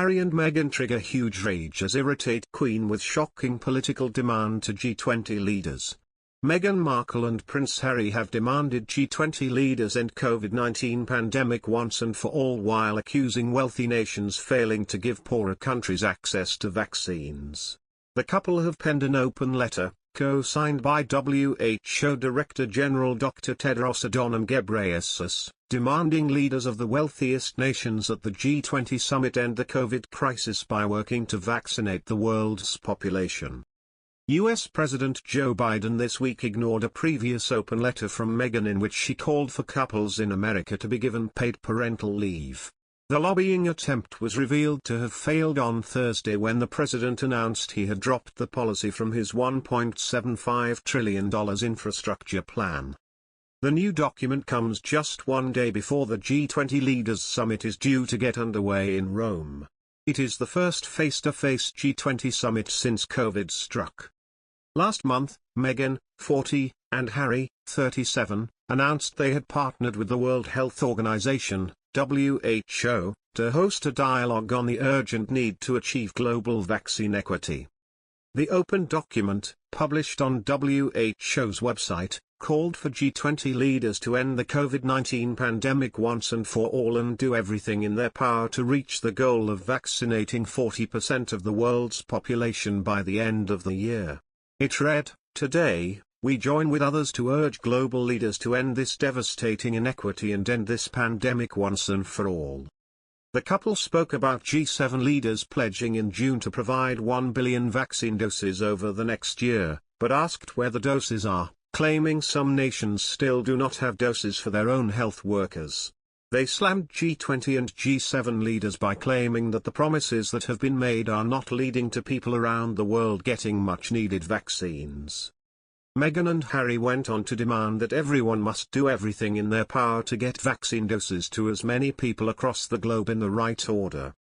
Harry and Meghan trigger huge rage as irritate Queen with shocking political demand to G20 leaders. Meghan Markle and Prince Harry have demanded G20 leaders end COVID-19 pandemic once and for all while accusing wealthy nations failing to give poorer countries access to vaccines. The couple have penned an open letter, co-signed by WHO Director General Dr. Tedros Adhanom Ghebreyesus, demanding leaders of the wealthiest nations at the G20 summit end the COVID crisis by working to vaccinate the world's population. US President Joe Biden this week ignored a previous open letter from Meghan in which she called for couples in America to be given paid parental leave. The lobbying attempt was revealed to have failed on Thursday when the president announced he had dropped the policy from his $1.75 trillion infrastructure plan. The new document comes just one day before the G20 Leaders Summit is due to get underway in Rome. It is the first face-to-face G20 summit since COVID struck. Last month, Meghan, 40, and Harry, 37, announced they had partnered with the World Health Organization, WHO, to host a dialogue on the urgent need to achieve global vaccine equity. The open document, published on WHO's website, called for G20 leaders to end the COVID-19 pandemic once and for all and do everything in their power to reach the goal of vaccinating 40% of the world's population by the end of the year. It read, "Today, we join with others to urge global leaders to end this devastating inequity and end this pandemic once and for all." The couple spoke about G7 leaders pledging in June to provide 1 billion vaccine doses over the next year, but asked where the doses are, claiming some nations still do not have doses for their own health workers. They slammed G20 and G7 leaders by claiming that the promises that have been made are not leading to people around the world getting much-needed vaccines. Meghan and Harry went on to demand that everyone must do everything in their power to get vaccine doses to as many people across the globe in the right order.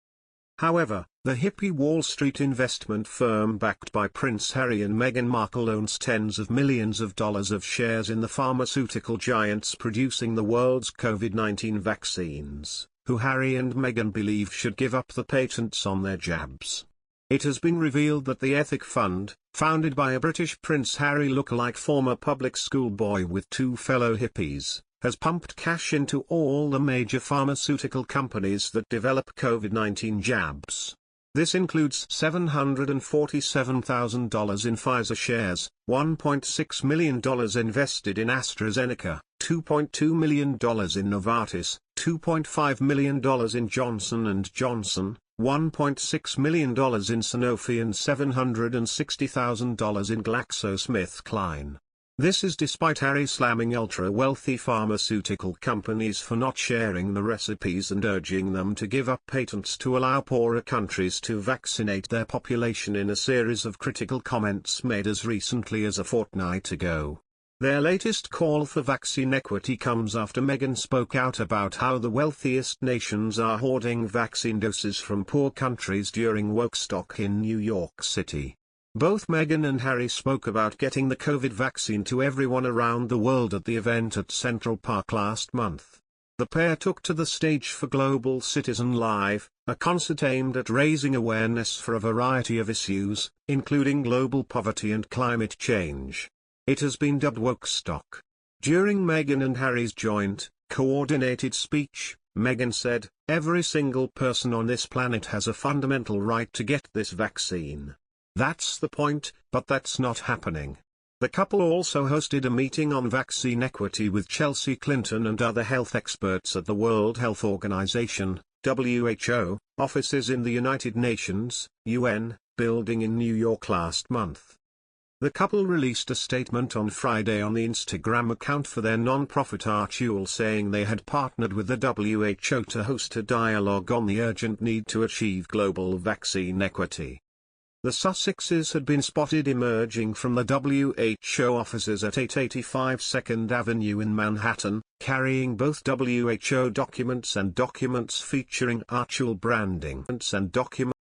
However, the hippie Wall Street investment firm backed by Prince Harry and Meghan Markle owns tens of millions of dollars of shares in the pharmaceutical giants producing the world's COVID-19 vaccines, who Harry and Meghan believe should give up the patents on their jabs. It has been revealed that the Ethic Fund, founded by a British Prince Harry lookalike former public school boy with two fellow hippies, has pumped cash into all the major pharmaceutical companies that develop COVID-19 jabs. This includes $747,000 in Pfizer shares, $1.6 million invested in AstraZeneca, $2.2 million in Novartis, $2.5 million in Johnson & Johnson, $1.6 million in Sanofi and $760,000 in GlaxoSmithKline. This is despite Harry slamming ultra-wealthy pharmaceutical companies for not sharing the recipes and urging them to give up patents to allow poorer countries to vaccinate their population in a series of critical comments made as recently as a fortnight ago. Their latest call for vaccine equity comes after Meghan spoke out about how the wealthiest nations are hoarding vaccine doses from poor countries during Wokestock in New York City. Both Meghan and Harry spoke about getting the COVID vaccine to everyone around the world at the event at Central Park last month. The pair took to the stage for Global Citizen Live, a concert aimed at raising awareness for a variety of issues, including global poverty and climate change. It has been dubbed Wokestock. During Meghan and Harry's joint, coordinated speech, Meghan said, "Every single person on this planet has a fundamental right to get this vaccine. That's the point, but that's not happening." The couple also hosted a meeting on vaccine equity with Chelsea Clinton and other health experts at the World Health Organization, WHO, offices in the United Nations, UN, building in New York last month. The couple released a statement on Friday on the Instagram account for their non-profit Archie saying they had partnered with the WHO to host a dialogue on the urgent need to achieve global vaccine equity. The Sussexes had been spotted emerging from the WHO offices at 885 2nd Avenue in Manhattan, carrying both WHO documents and documents featuring Archie branding and documents